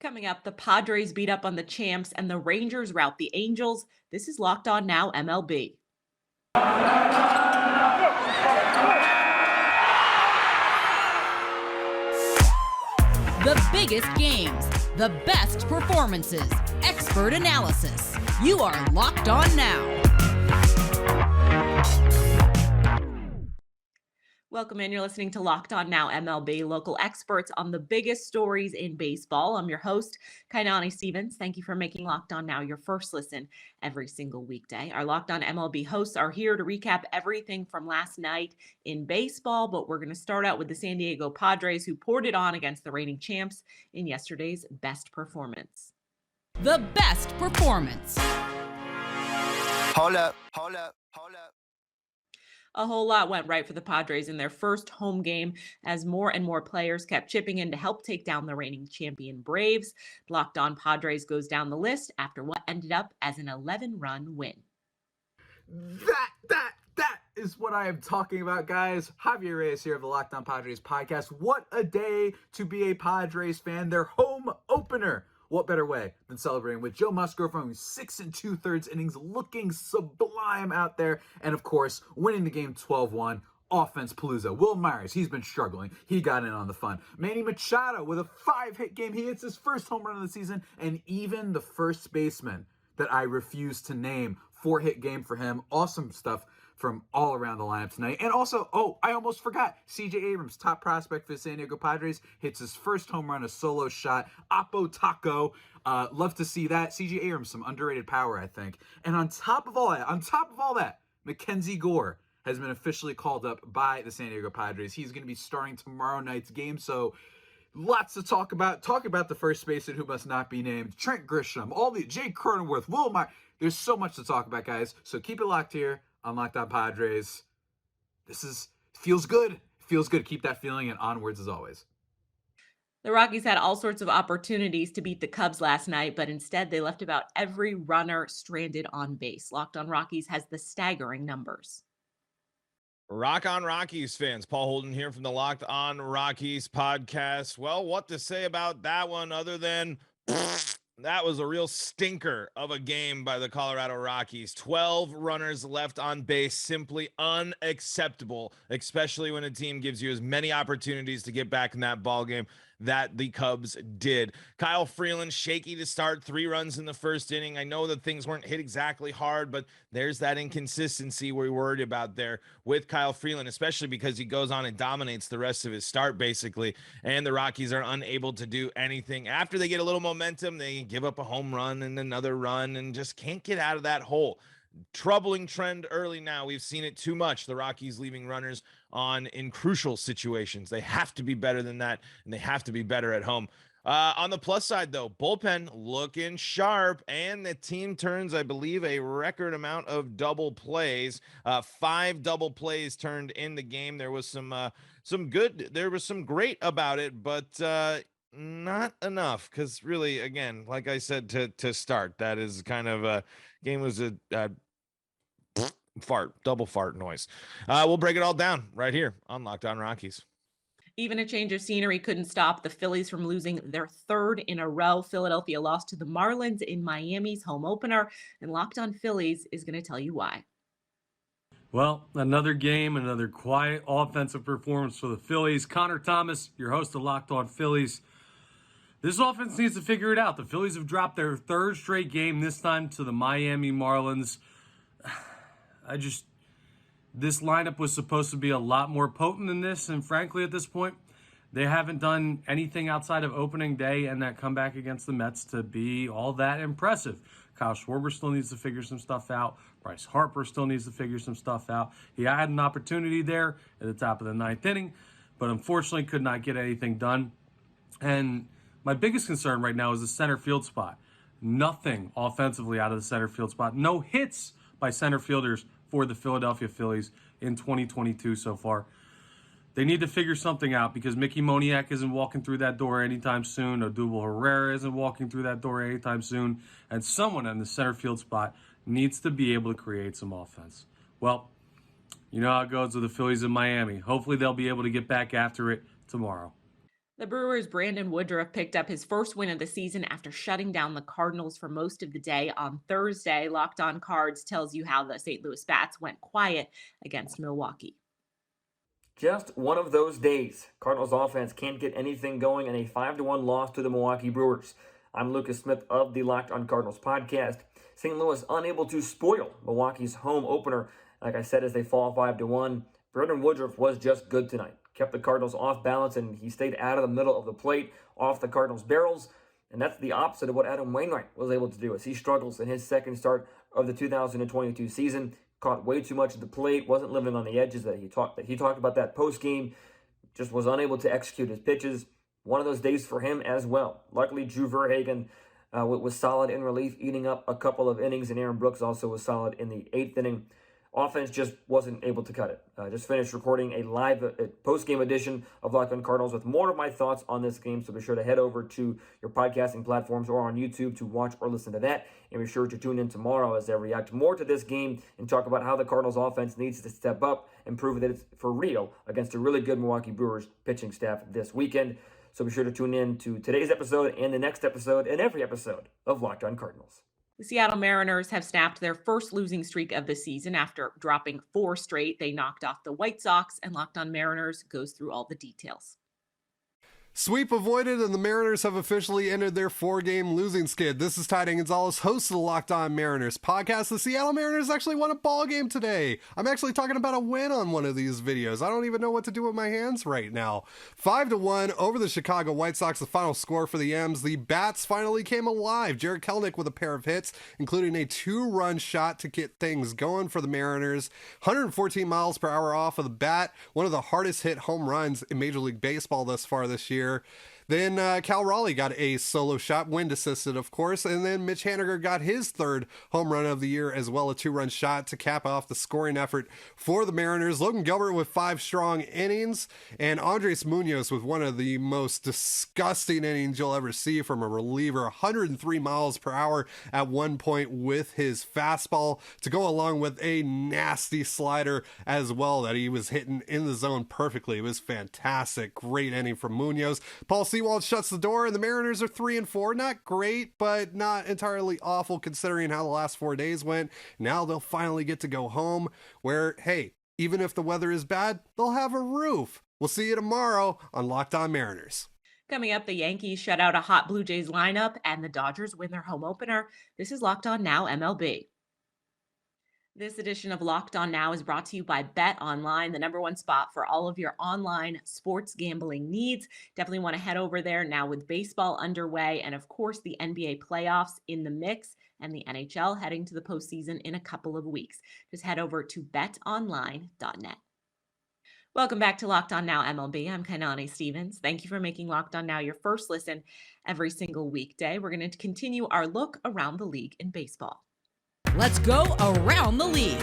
Coming up, the Padres beat up on the champs and the Rangers rout the Angels. This is Locked On Now MLB. The biggest games, the best performances, expert analysis. You are Locked On Now. Welcome in. You're listening to Locked On Now MLB, local experts on the biggest stories in baseball. I'm your host, Kainani Stevens. Thank you for making Locked On Now your first listen every single weekday. Our Locked On MLB hosts are here to recap everything from last night in baseball, but we're going to start out with the San Diego Padres, who poured it on against the reigning champs in yesterday's best performance. The best performance. Hold up. A whole lot went right for the Padres in their first home game as more and more players kept chipping in to help take down the reigning champion Braves. Locked On Padres goes down the list after what ended up as an 11-run win. That is what I am talking about, guys. Javier Reyes here of the Locked On Padres podcast. What a day to be a Padres fan. Their home opener. What better way than celebrating with Joe Musgrove from 6 2/3 innings, looking sublime out there, and of course, winning the game 12-1. Offense Palooza. Will Myers, he's been struggling. He got in on the fun. Manny Machado with a 5-hit game. He hits his first home run of the season, and even the first baseman that I refuse to name, 4-hit game for him. Awesome stuff from all around the lineup tonight. And also, I almost forgot, C.J. Abrams, top prospect for the San Diego Padres, hits his first home run, a solo shot. Oppo Taco, love to see that. C.J. Abrams, some underrated power, I think. And on top of all that, Mackenzie Gore has been officially called up by the San Diego Padres. He's going to be starting tomorrow night's game, so lots to talk about. Talk about the first baseman who must not be named, Trent Grisham, all the Jake Cronenworth, Will Myers. There's so much to talk about, guys. So keep it locked here on Locked On Padres. Feels good. Feels good. Keep that feeling and onwards as always. The Rockies had all sorts of opportunities to beat the Cubs last night, but instead they left about every runner stranded on base. Locked On Rockies has the staggering numbers. Rock on Rockies fans. Paul Holden here from the Locked On Rockies podcast. Well, what to say about that one other than that was a real stinker of a game by the Colorado Rockies. 12 runners left on base, simply unacceptable, especially when a team gives you as many opportunities to get back in that ball game that the Cubs did. Kyle Freeland, shaky to start, 3 runs in the first inning. I know that things weren't hit exactly hard, but there's that inconsistency we're worried about there with Kyle Freeland, especially because he goes on and dominates the rest of his start, basically, and the Rockies are unable to do anything. After they get a little momentum, they give up a home run and another run and just can't get out of that hole. Troubling trend early now. We've seen it too much. The Rockies leaving runners on in crucial situations. They have to be better than that, and they have to be better at home. On the plus side, though, bullpen looking sharp, and the team turns, I believe, a record amount of double plays. 5 double plays turned in the game. There was some great about it, but not enough, because really, again, like I said to start, that is kind of a game was a double fart noise. We'll break it all down right here on Locked On Rockies. Even a change of scenery couldn't stop the Phillies from losing their 3rd in a row. Philadelphia lost to the Marlins in Miami's home opener, and Locked On Phillies is going to tell you why. Well, another game, another quiet offensive performance for the Phillies. Connor Thomas, your host of Locked On Phillies. This offense needs to figure it out. The Phillies have dropped their 3rd straight game, this time to the Miami Marlins. This lineup was supposed to be a lot more potent than this, and frankly, at this point, they haven't done anything outside of opening day and that comeback against the Mets to be all that impressive. Kyle Schwarber still needs to figure some stuff out. Bryce Harper still needs to figure some stuff out. He had an opportunity there at the top of the 9th inning, but unfortunately could not get anything done. And my biggest concern right now is the center field spot. Nothing offensively out of the center field spot. No hits by center fielders for the Philadelphia Phillies in 2022 so far. They need to figure something out because Mickey Moniak isn't walking through that door anytime soon. Odubel Herrera isn't walking through that door anytime soon. And someone in the center field spot needs to be able to create some offense. Well, you know how it goes with the Phillies in Miami. Hopefully they'll be able to get back after it tomorrow. The Brewers' Brandon Woodruff picked up his first win of the season after shutting down the Cardinals for most of the day on Thursday. Locked On Cards tells you how the St. Louis Bats went quiet against Milwaukee. Just one of those days. Cardinals offense can't get anything going in a 5-1 loss to the Milwaukee Brewers. I'm Lucas Smith of the Locked On Cardinals podcast. St. Louis unable to spoil Milwaukee's home opener, like I said, as they fall 5-1. Brandon Woodruff was just good tonight. Kept the Cardinals off balance, and he stayed out of the middle of the plate, off the Cardinals' barrels. And that's the opposite of what Adam Wainwright was able to do as he struggles in his second start of the 2022 season. Caught way too much at the plate, wasn't living on the edges that he talked about that post game. Just was unable to execute his pitches. One of those days for him as well. Luckily, Drew Verhagen was solid in relief, eating up a couple of innings, and Aaron Brooks also was solid in the 8th inning. Offense just wasn't able to cut it. Just finished recording a live post-game edition of Locked On Cardinals with more of my thoughts on this game, so be sure to head over to your podcasting platforms or on YouTube to watch or listen to that, and be sure to tune in tomorrow as I react more to this game and talk about how the Cardinals offense needs to step up and prove that it's for real against a really good Milwaukee Brewers pitching staff this weekend. So be sure to tune in to today's episode and the next episode and every episode of Locked On Cardinals. The Seattle Mariners have snapped their first losing streak of the season after dropping 4 straight. They knocked off the White Sox, and Locked On Mariners goes through all the details. Sweep avoided, and the Mariners have officially ended their 4-game losing skid. This is Ty Gonzalez, host of the Locked On Mariners podcast. The Seattle Mariners actually won a ball game today. I'm actually talking about a win on one of these videos. I don't even know what to do with my hands right now. 5-1 over the Chicago White Sox, the final score for the M's. The Bats finally came alive. Jarred Kelenic with a pair of hits, including a 2-run shot to get things going for the Mariners. 114 miles per hour off of the bat. One of the hardest hit home runs in Major League Baseball thus far this year. Then Cal Raleigh got a solo shot, wind assisted, of course, and then Mitch Haniger got his 3rd home run of the year as well, a 2-run shot to cap off the scoring effort for the Mariners. Logan Gilbert with 5 strong innings, and Andres Munoz with one of the most disgusting innings you'll ever see from a reliever. 103 miles per hour at one point with his fastball to go along with a nasty slider as well that he was hitting in the zone perfectly. It was fantastic. Great inning from Munoz. Paul Sewald shuts the door, and the Mariners are 3-4. Not great, but not entirely awful considering how the last 4 days went. Now they'll finally get to go home where, hey, even if the weather is bad, they'll have a roof. We'll see you tomorrow on Locked On Mariners. Coming up, the Yankees shut out a hot Blue Jays lineup, and the Dodgers win their home opener. This is Locked On Now MLB. This edition of Locked On Now is brought to you by Bet Online, the #1 spot for all of your online sports gambling needs. Definitely want to head over there now with baseball underway and, of course, the NBA playoffs in the mix and the NHL heading to the postseason in a couple of weeks. Just head over to betonline.net. Welcome back to Locked On Now MLB. I'm Kainani Stevens. Thank you for making Locked On Now your first listen every single weekday. We're going to continue our look around the league in baseball. Let's go around the league.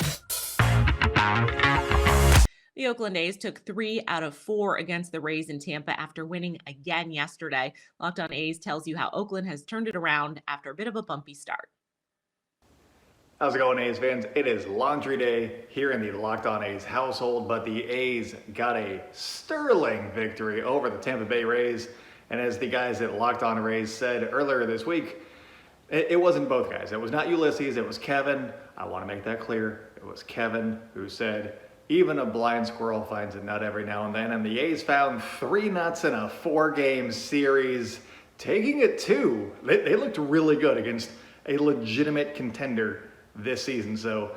The Oakland A's took 3 out of 4 against the Rays in Tampa after winning again yesterday. Locked On A's tells you how Oakland has turned it around after a bit of a bumpy start. How's it going, A's fans? It is laundry day here in the Locked On A's household, but the A's got a sterling victory over the Tampa Bay Rays. And as the guys at Locked On Rays said earlier this week, it wasn't both guys. It was not Ulysses, it was Kevin. I want to make that clear. It was Kevin who said, even a blind squirrel finds a nut every now and then. And the A's found 3 nuts in a 4-game series, taking it 2. They looked really good against a legitimate contender this season. So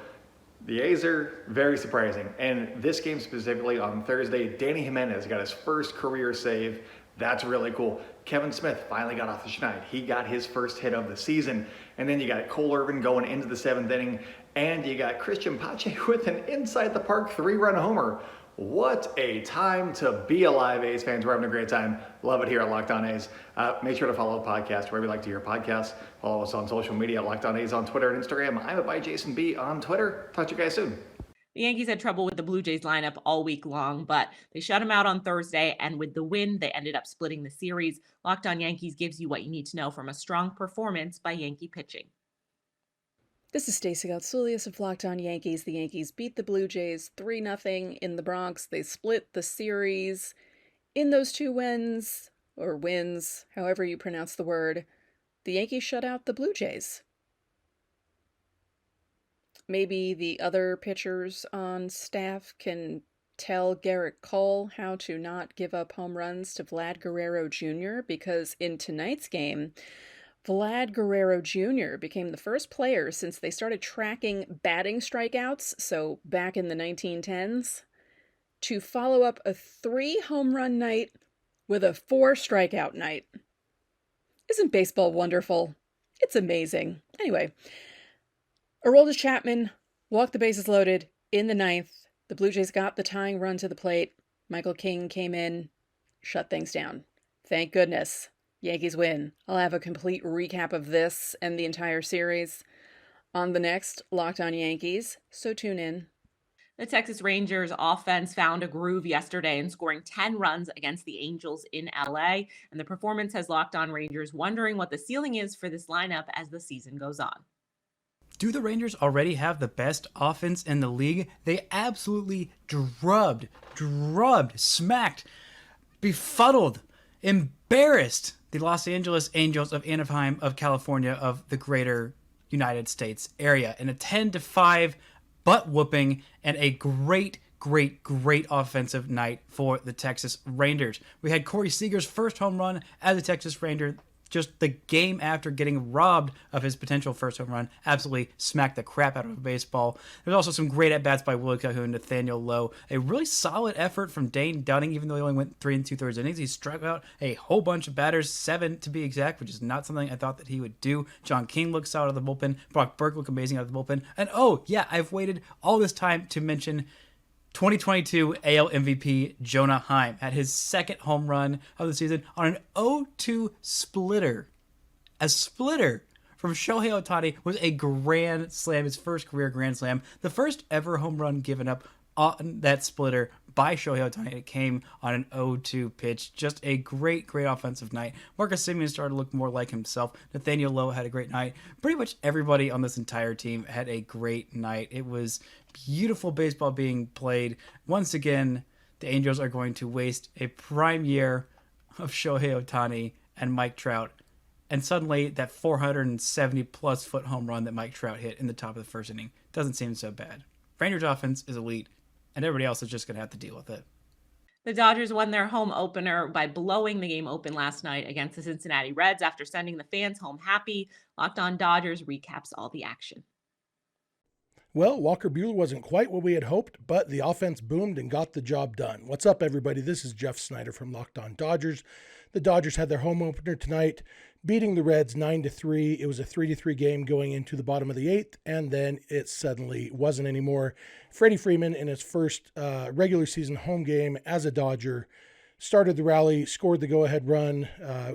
the A's are very surprising. And this game specifically on Thursday, Danny Jimenez got his first career save. That's really cool. Kevin Smith finally got off the schneid. He got his first hit of the season. And then you got Cole Irvin going into the 7th inning. And you got Christian Pache with an inside the park 3-run homer. What a time to be alive, A's fans. We're having a great time. Love it here at Locked On A's. Make sure to follow the podcast wherever you like to hear podcasts. Follow us on social media at Locked On A's on Twitter and Instagram. I'm at @JasonB on Twitter. Talk to you guys soon. The Yankees had trouble with the Blue Jays lineup all week long, but they shut them out on Thursday, and with the win, they ended up splitting the series. Locked On Yankees gives you what you need to know from a strong performance by Yankee pitching. This is Stacey Gotsoulias of Locked On Yankees. The Yankees beat the Blue Jays 3-0 in the Bronx. They split the series. In those 2 wins, or wins, however you pronounce the word, the Yankees shut out the Blue Jays. Maybe the other pitchers on staff can tell Garrett Cole how to not give up home runs to Vlad Guerrero Jr., because in tonight's game, Vlad Guerrero Jr. became the first player since they started tracking batting strikeouts, so back in the 1910s, to follow up a 3 home run night with a 4 strikeout night. Isn't baseball wonderful? It's amazing. Anyway, Aroldis Chapman walked the bases loaded in the 9th. The Blue Jays got the tying run to the plate. Michael King came in, shut things down. Thank goodness. Yankees win. I'll have a complete recap of this and the entire series on the next Locked On Yankees, so tune in. The Texas Rangers offense found a groove yesterday in scoring 10 runs against the Angels in LA, and the performance has Locked On Rangers wondering what the ceiling is for this lineup as the season goes on. Do the Rangers already have the best offense in the league? They absolutely drubbed, smacked, befuddled, embarrassed the Los Angeles Angels of Anaheim of California of the greater United States area in a 10-5 butt whooping and a great offensive night for the Texas Rangers. We had Corey Seager's first home run as a Texas Ranger just the game after getting robbed of his potential first home run. Absolutely smacked the crap out of a baseball. There's also some great at-bats by Willie Calhoun, Nathaniel Lowe. A really solid effort from Dane Dunning, even though he only went 3 2/3 innings. He struck out a whole bunch of batters, 7 to be exact, which is not something I thought that he would do. John King looked solid out of the bullpen. Brock Burke looked amazing out of the bullpen. And oh, yeah, I've waited all this time to mention 2022 AL MVP Jonah Heim had his second home run of the season on an 0-2 splitter. A splitter from Shohei Ohtani was a grand slam, his first career grand slam, the first ever home run given up on that splitter by Shohei Ohtani. It came on an 0-2 pitch. Just a great offensive night. Marcus Semien started to look more like himself. Nathaniel Lowe had a great night. Pretty much everybody on this entire team had a great night. It was beautiful baseball being played. Once again, the Angels are going to waste a prime year of Shohei Ohtani and Mike Trout. And suddenly, that 470-plus foot home run that Mike Trout hit in the top of the first inning doesn't seem so bad. Rangers offense is elite, and everybody else is just going to have to deal with it. The Dodgers won their home opener by blowing the game open last night against the Cincinnati Reds after sending the fans home happy. Locked On Dodgers recaps all the action. Well, Walker Buehler wasn't quite what we had hoped, but the offense boomed and got the job done. What's up, everybody? This is Jeff Snyder from Locked On Dodgers. The Dodgers had their home opener tonight, beating the Reds 9-3. It was a 3-3 game going into the bottom of the 8th, and then it suddenly wasn't anymore. Freddie Freeman, in his first regular season home game as a Dodger, started the rally, scored the go-ahead run.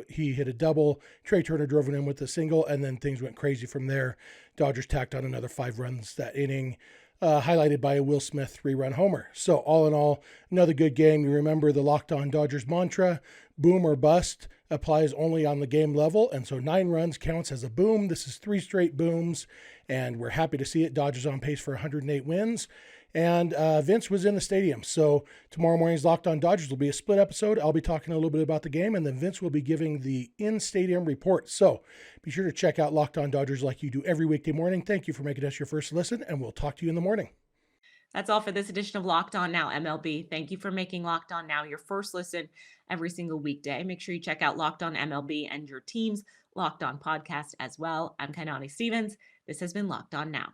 He hit a double. Trey Turner drove it in with a single, and then things went crazy from there. Dodgers tacked on another 5 runs that inning, highlighted by a Will Smith 3-run homer. So all in all, another good game. You remember the Locked On Dodgers mantra, boom or bust, applies only on the game level. And so 9 runs counts as a boom. This is 3 straight booms, and we're happy to see it. Dodgers on pace for 108 wins. And Vince was in the stadium. So tomorrow morning's Locked On Dodgers will be a split episode. I'll be talking a little bit about the game, and then Vince will be giving the in-stadium report. So be sure to check out Locked On Dodgers like you do every weekday morning. Thank you for making us your first listen, and we'll talk to you in the morning. That's all for this edition of Locked On Now MLB. Thank you for making Locked On Now your first listen every single weekday. Make sure you check out Locked On MLB and your team's Locked On podcast as well. I'm Kainani Stevens. This has been Locked On Now.